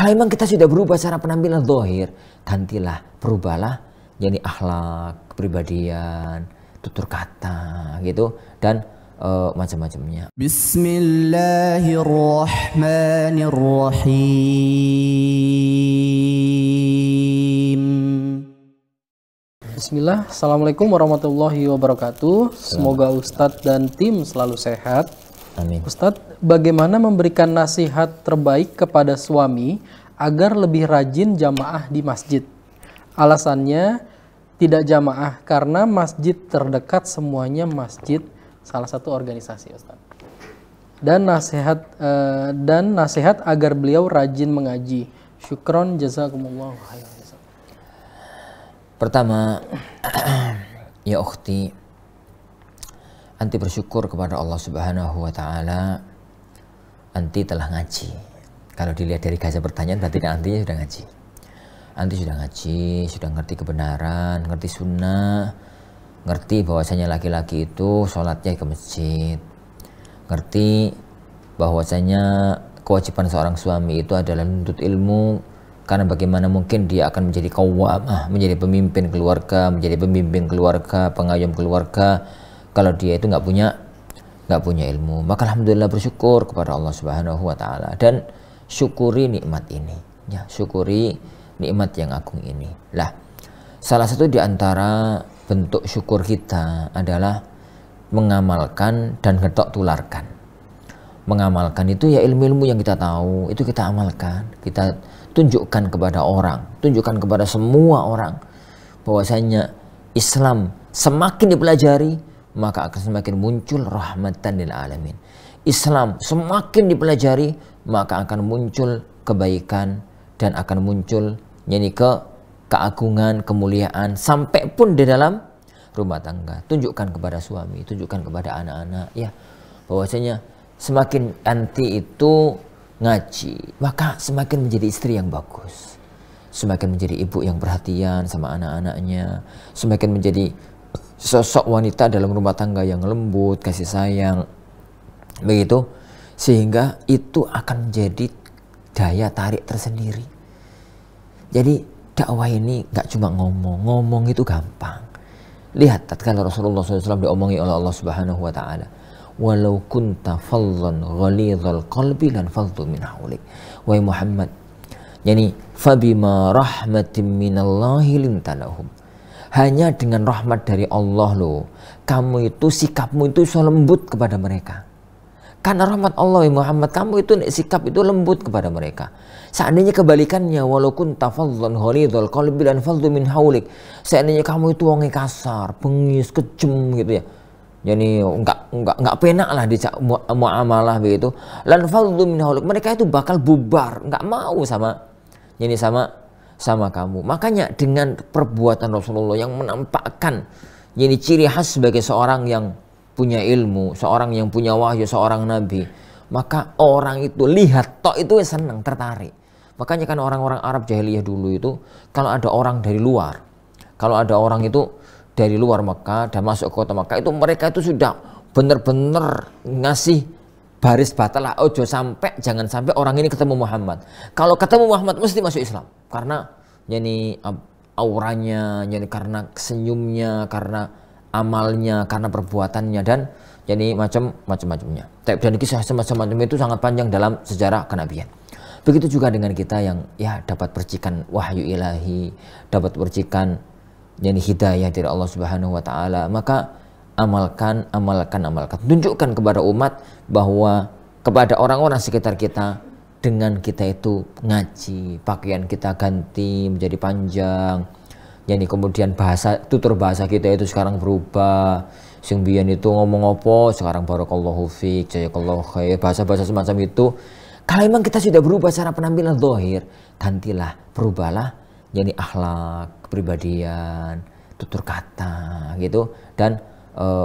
Kalau memang kita sudah berubah secara penampilan zahir, gantilah, berubahlah jadi akhlak, kepribadian, tutur kata gitu, dan macam-macamnya. Bismillahirrahmanirrahim. Bismillah, Assalamualaikum warahmatullahi wabarakatuh. Semoga Ustadz dan tim selalu sehat. Amin. Ustadz, bagaimana memberikan nasihat terbaik kepada suami agar lebih rajin jamaah di masjid? Alasannya tidak jamaah karena masjid terdekat semuanya masjid salah satu organisasi, Ustadz. Dan nasihat agar beliau rajin mengaji. Syukron, jazakumullah khairan. Pertama, ya ukhti, anti bersyukur kepada Allah Subhanahu wa Ta'ala. Anti telah ngaji. Kalau dilihat dari gaya pertanyaan, berarti kan antinya sudah ngaji. Anti sudah ngaji, sudah ngerti kebenaran, ngerti sunnah, ngerti bahwasanya laki-laki itu sholatnya ke masjid, ngerti bahwasanya kewajiban seorang suami itu adalah menuntut ilmu, karena bagaimana mungkin dia akan menjadi qawwamah, menjadi pemimpin keluarga, pengayom keluarga, kalau dia itu nggak punya ilmu. Maka alhamdulillah bersyukur kepada Allah Subhanahu wa Ta'ala dan syukuri nikmat ini, ya, syukuri nikmat yang agung ini. Lah, salah satu di antara bentuk syukur kita adalah mengamalkan dan getok tularkan. Mengamalkan itu ya ilmu-ilmu yang kita tahu, itu kita amalkan, kita tunjukkan kepada orang, tunjukkan kepada semua orang bahwasanya Islam semakin dipelajari maka akan semakin muncul rahmatan lil alamin. Islam semakin dipelajari maka akan muncul kebaikan dan akan muncul keagungan, kemuliaan sampai pun di dalam rumah tangga. Tunjukkan kepada suami, tunjukkan kepada anak-anak, ya, bahwasanya semakin anti itu ngaji, maka semakin menjadi istri yang bagus, semakin menjadi ibu yang perhatian sama anak-anaknya, semakin menjadi sosok wanita dalam rumah tangga yang lembut, kasih sayang, begitu, sehingga itu akan menjadi daya tarik tersendiri. Jadi dakwah ini gak cuma ngomong itu gampang. Lihat tatkala Rasulullah SAW diomongi oleh Allah Subhanahu wa Ta'ala, walau kunta fadlan ghalidhal qalbi lan faddu min hawlik. Wahai Muhammad, yani fabima rahmatin minallahi lintalahum. Hanya dengan rahmat dari Allah loh, kamu itu sikapmu itu so lembut kepada mereka. Karena rahmat Allah, wahai Muhammad, kamu itu sikap itu lembut kepada mereka. Seandainya kebalikannya, walau kunta fadlan ghalidhal qalbi lan faddu min hawlik. Seandainya kamu itu wongnya kasar, bengis, kejem gitu ya, jadi enggak penak lah di muamalah begitu. Lan fadlu min haulik, mereka itu bakal bubar, enggak mau sama kamu. Makanya dengan perbuatan Rasulullah yang menampakkan ini ciri khas sebagai seorang yang punya ilmu, seorang yang punya wahyu, seorang nabi, maka orang itu lihat tok itu senang, tertarik. Makanya kan orang-orang Arab jahiliyah dulu itu kalau ada orang dari luar, kalau ada orang itu dari luar Mekah dan masuk ke kota Mekah, itu mereka itu sudah benar-benar ngasih baris batal lah, jangan sampai orang ini ketemu Muhammad. Kalau ketemu Muhammad mesti masuk Islam, karena yani auranya, yani karena senyumnya, karena amalnya, karena perbuatannya, dan jadi macam-macamnya. Dan kisah semacam itu sangat panjang dalam sejarah kenabian. Begitu juga dengan kita yang ya dapat percikan wahyu ilahi, dapat percikan yani hidayah dari Allah Subhanahu wa Ta'ala, maka amalkan. Tunjukkan kepada umat bahwa kepada orang-orang sekitar kita, dengan kita itu ngaji, pakaian kita ganti menjadi panjang, yani kemudian tutur bahasa kita itu sekarang berubah. Sing biyen itu ngomong apa, sekarang barakallahu fiik, jazakallahu khair, bahasa-bahasa semacam itu. Kalau memang kita sudah berubah secara penampilan zahir, gantilah, berubahlah jadi akhlak, kepribadian, tutur kata gitu, dan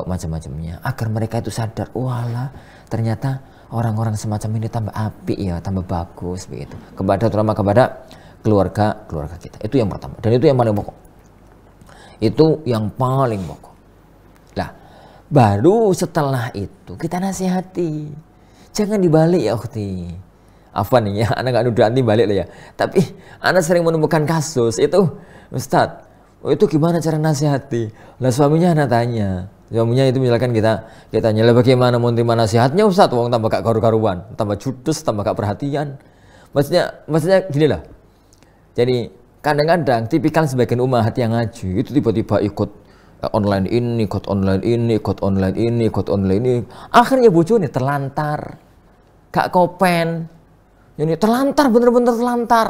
macam-macamnya, agar mereka itu sadar, walah ternyata orang-orang semacam ini tambah apik ya, tambah bagus begitu, terutama kepada keluarga kita. Itu yang pertama, dan itu yang paling pokok. Lah, baru setelah itu kita nasihati. Jangan dibalik ya ukhti. Afwan nih ya, anak nggak nuduh anti balik lah ya. Tapi anak sering menemukan kasus itu, Ustadz, itu gimana cara nasihati? Lah suaminya anak tanya, suaminya itu misalkan kita tanya, lah bagaimana mau terima nasihatnya Ustadz? Wong tambah gak karu-karuan, tambah judes, tambah gak perhatian. Maksudnya gini lah. Jadi kadang-kadang tipikal sebagian umat yang ngaji itu tiba-tiba ikut online ini, ikut online ini, ikut online ini, ikut online ini. Akhirnya bojone terlantar, gak kopen. Jadi terlantar, bener-bener terlantar.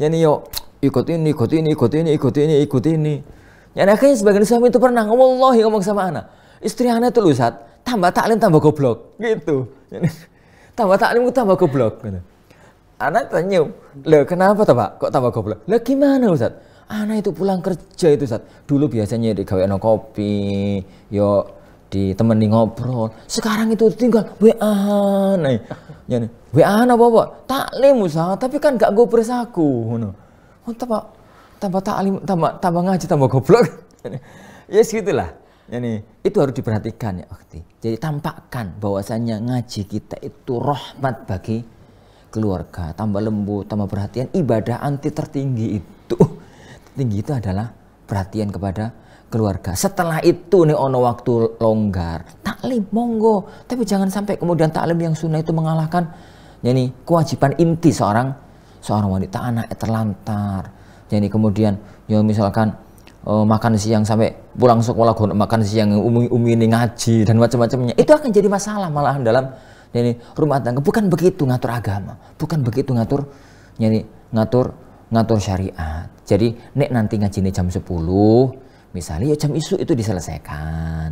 Jadi yo ikut ini, ikut ini, ikut ini, ikut ini, ikut ini. Jadi akhirnya sebagian suami itu pernah wallahi ngomong sama anak, istri anak itu Ustaz, tambah taklim tambah goblok, gitu. Jadi, tambah taklim tambah goblok. Gitu. Anak tanya, loh kenapa tuh Pak? Kok tambah goblok? Lah gimana Ustaz? Anak itu pulang kerja itu Ustaz. Dulu biasanya digawe kopi, yo ditemani ngobrol. Sekarang itu tinggal WA nih. Yani, WA apa? Taklim Ustaz, tapi kan gak gopres aku. Oh, tambah taklim, tambah ngaji, tambah goblok. Ya yes, gitulah. Yani, itu harus diperhatikan ya Ukhti. Jadi tampakkan bahwasanya ngaji kita itu rahmat bagi keluarga, tambah lembut, tambah perhatian. Ibadah anti tertinggi itu adalah perhatian kepada keluarga. Setelah itu nih ono waktu longgar, taklim monggo, tapi jangan sampai kemudian taklim yang sunnah itu mengalahkan yani kewajiban inti seorang wanita. Anak terlantar, jadi kemudian ya misalkan makan siang sampai pulang sekolah makan siang umi ini ngaji dan macam-macamnya, itu akan jadi masalah malahan dalam yani rumah tangga. Bukan begitu ngatur agama, bukan begitu ngatur yani ngatur syariat. Jadi nek nanti ngajinya jam 10 misalnya ya jam isu itu diselesaikan.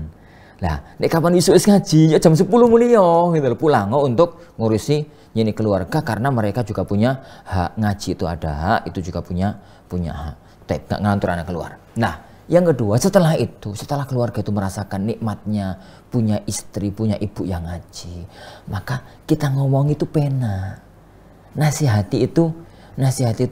Lah nek kapan isu ngaji ya jam 10 mulio gitu loh, pulang untuk ngurusi yani keluarga, karena mereka juga punya hak. Ngaji itu ada hak, itu juga punya hak. Tidak ngantur anak keluar. Nah yang kedua, setelah keluarga itu merasakan nikmatnya punya istri, punya ibu yang ngaji, maka kita ngomong itu pena, nasihati itu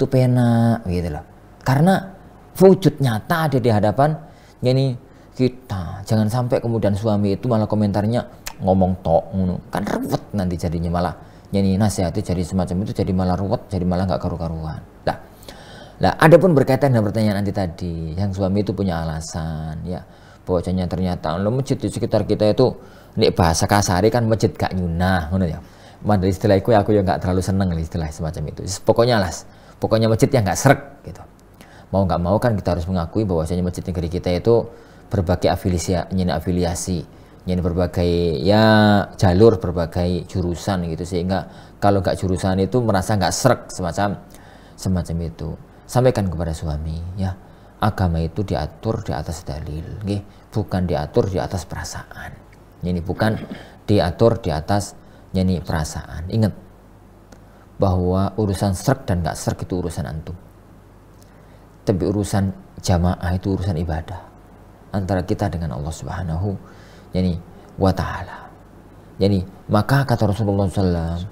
pena gitu loh. Karena wujud nyata ada di hadapan yani kita. Jangan sampai kemudian suami itu malah komentarnya ngomong tok kan ruwet nanti jadinya, malah yani nasihati jadi semacam itu, jadi malah ruwet, jadi malah nggak karu-karuan. Nah, adapun berkaitan dengan pertanyaan nanti tadi, yang suami itu punya alasan ya, bahwasanya ternyata lo masjid di sekitar kita itu nek bahasa kasari kan masjid gak nyunah ngono ya. Dari istilah aku ya nggak terlalu seneng istilah semacam itu. Pokoknya masjid yang nggak srek gitu. Mau nggak mau kan kita harus mengakui bahwasanya masjid negeri kita itu berbagai afiliasi, berbagai ya jalur, berbagai jurusan gitu, sehingga kalau nggak jurusan itu merasa nggak srek semacam itu. Sampaikan kepada suami ya, agama itu diatur di atas dalil, bukan diatur di atas perasaan. Ini bukan diatur di atas perasaan. Ingat bahwa urusan srek dan nggak srek itu urusan antum. Tapi urusan jamaah itu urusan ibadah antara kita dengan Allah Subhanahu wa Ta'ala. Maka kata Rasulullah SAW,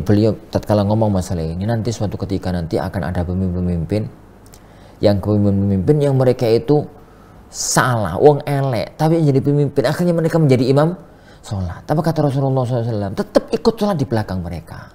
beliau tatkala ngomong masalah ini, nanti suatu ketika nanti akan ada pemimpin yang mereka itu salah, wong elek, tapi jadi pemimpin, akhirnya mereka menjadi imam sholat. Tapi kata Rasulullah SAW, tetap ikut sholat di belakang mereka.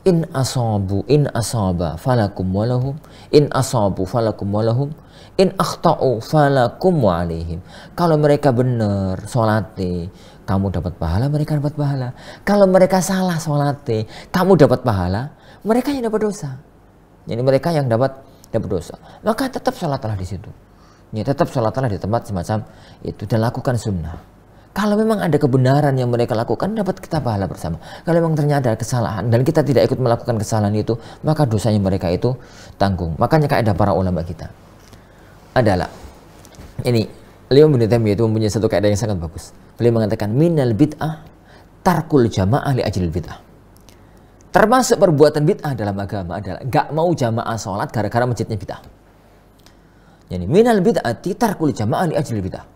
In asaba falakum walahum, in asabu falakum walahum, in akhta'u falakum wa alaihim. Kalau mereka benar sholatnya, kamu dapat pahala, mereka dapat pahala. Kalau mereka salah sholatnya, kamu dapat pahala, mereka yang dapat dosa. Jadi mereka yang dapat dosa. Maka tetap sholatlah di situ. Ya, tetap sholatlah di tempat semacam itu dan lakukan sunnah. Kalau memang ada kebenaran yang mereka lakukan, dapat kita pahala bersama. Kalau memang ternyata ada kesalahan dan kita tidak ikut melakukan kesalahan itu, maka dosanya mereka itu tanggung. Makanya kaidah para ulama kita adalah ini, Imam Ibnu Taimiyah itu mempunyai satu kaidah yang sangat bagus. Beliau mengatakan minal bid'ah tarkul jamaah li ajlil bid'ah. Termasuk perbuatan bid'ah dalam agama adalah gak mau jamaah sholat gara-gara masjidnya bid'ah. Jadi minal bid'ati tarkul jamaah li ajlil bid'ah.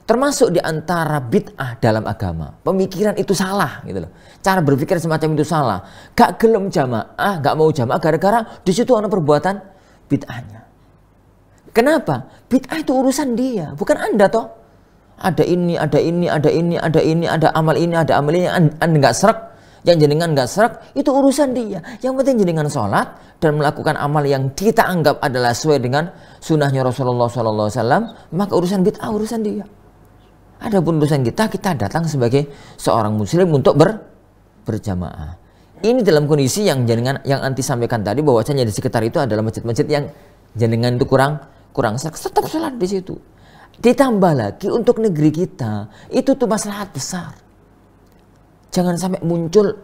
Termasuk di antara bid'ah dalam agama, pemikiran itu salah gitu loh. Cara berpikir semacam itu salah. Gak gelem jamaah, gak mau jamaah gara-gara di situ ada perbuatan bid'ahnya. Kenapa? Bid'ah itu urusan dia, bukan Anda toh. Ada ini, ada amal ini, ada amal ini, Anda nggak serak, yang jenengan nggak serak itu urusan dia. Yang penting jenengan sholat dan melakukan amal yang kita anggap adalah sesuai dengan sunnahnya Rasulullah SAW, maka urusan bid'ah urusan dia. Adapun urusan kita datang sebagai seorang muslim untuk berjamaah. Ini dalam kondisi yang jenengan yang anti sampaikan tadi, bahwasanya di sekitar itu adalah masjid-masjid yang jenengan itu kurang serak, tetap sholat di situ. Ditambah lagi untuk negeri kita itu tuh maslahat besar. Jangan sampai muncul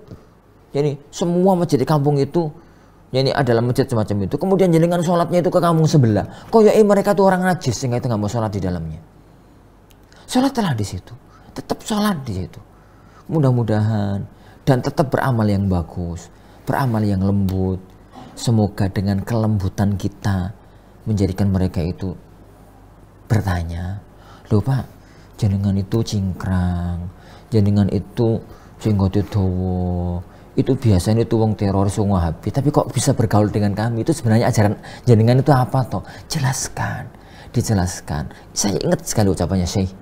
jadi semua masjid di kampung itu ini adalah masjid semacam itu, kemudian jenengan sholatnya itu ke kampung sebelah. Koyok mereka tuh orang najis sehingga itu nggak mau sholat di dalamnya. Sholatlah di situ, tetap sholat di situ. Mudah-mudahan dan tetap beramal yang bagus, beramal yang lembut. Semoga dengan kelembutan kita menjadikan mereka itu bertanya, loh Pak, jenengan itu cingkrang, jenengan itu jenggot dawa, itu biasanya itu wong teroris, wong Wahabi, tapi kok bisa bergaul dengan kami? Itu sebenarnya ajaran jenengan itu apa toh? Jelaskan, dijelaskan. Saya ingat sekali ucapannya Syekh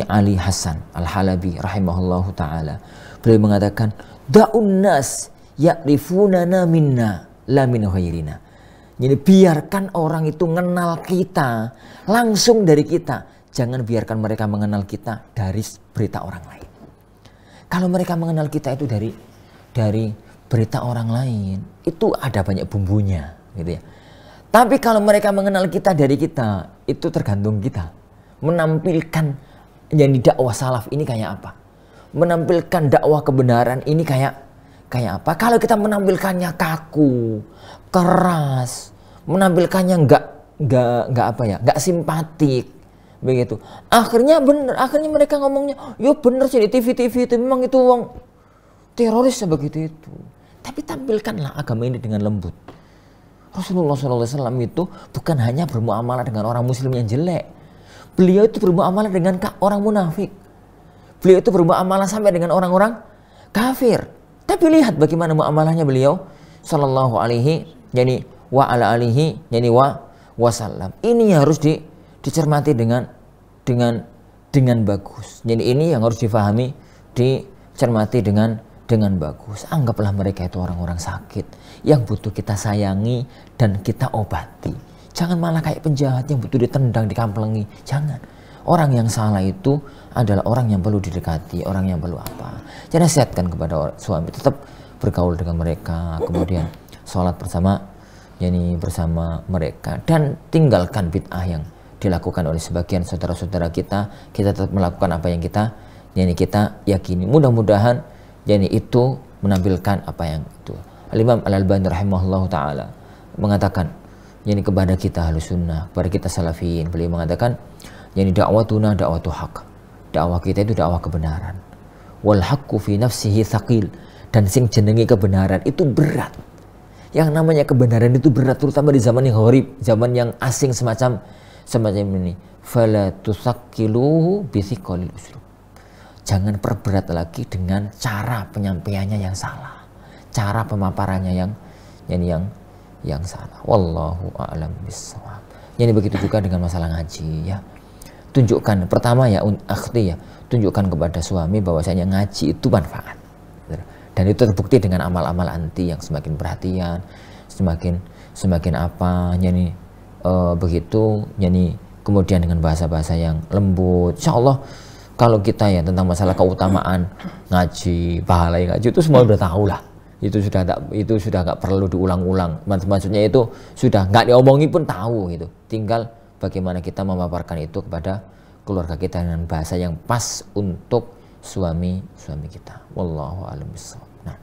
Ali Hasan Al-Halabi rahimahullahu taala. Beliau mengatakan, da'un nas ya'rifunana minna la min ghairina. Jadi biarkan orang itu mengenal kita langsung dari kita. Jangan biarkan mereka mengenal kita dari berita orang lain. Kalau mereka mengenal kita itu dari berita orang lain, itu ada banyak bumbunya, gitu ya. Tapi kalau mereka mengenal kita dari kita, itu tergantung kita. Menampilkan yang dakwah salaf ini kayak apa? Menampilkan dakwah kebenaran ini kayak apa? Kalau kita menampilkannya kaku, keras, menampilkannya nggak simpatik, begitu. Akhirnya mereka ngomongnya, yo bener sih di TV itu memang itu wong teroris begitu itu. Tapi tampilkanlah agama ini dengan lembut. Rasulullah SAW itu bukan hanya bermuamalah dengan orang muslim yang jelek. Beliau itu bermuamalah dengan orang munafik. Beliau itu bermuamalah sampai dengan orang-orang kafir. Tapi lihat bagaimana muamalahnya beliau sallallahu alaihi wa ala alihi wasallam. Ini harus dicermati dengan bagus. Jadi ini yang harus difahami, dicermati dengan bagus. Anggaplah mereka itu orang-orang sakit yang butuh kita sayangi dan kita obati. Jangan malah kayak penjahat yang butuh ditendang, dikamplengi. Jangan. Orang yang salah itu adalah orang yang perlu didekati, orang yang perlu apa. Jadi nasihatkan kepada suami, tetap bergaul dengan mereka, kemudian sholat bersama mereka, dan tinggalkan bid'ah yang dilakukan oleh sebagian saudara-saudara kita. Kita tetap melakukan apa yang kita yakini. Mudah-mudahan itu menampilkan apa yang itu. Al-Imam Al-Albani rahimahullahu taala mengatakan kepada kita Ahlus Sunnah, kepada kita Salafiyin, beliau mengatakan dakwatuna dakwatu haq. Dakwah kita itu dakwah kebenaran. Wal haqqu fi nafsihi thaqil, dan sing jenenge kebenaran itu berat. Yang namanya kebenaran itu berat, terutama di zaman yang gharib, zaman yang asing semacam ini. Fala tusaqqiluhu bi thiqalil uslub. Jangan perberat lagi dengan cara penyampaiannya yang salah, cara pemaparannya yang salah. Wallahu a'lam bishawab. Jadi begitu juga dengan masalah ngaji ya. Tunjukkan pertama ya akhti ya, tunjukkan kepada suami bahwasanya ngaji itu manfaat. Dan itu terbukti dengan amal-amal anti yang semakin perhatian, semakin apa begitu, kemudian dengan bahasa-bahasa yang lembut. Insyaallah kalau kita ya tentang masalah keutamaan ngaji, pahala ngaji itu semua udah tahu lah. Itu sudah nggak perlu diulang-ulang. Maksudnya itu sudah nggak diomongi pun tahu gitu. Tinggal bagaimana kita memaparkan itu kepada keluarga kita dengan bahasa yang pas untuk suami kita. Wallahu a'lam bishawab. Nah.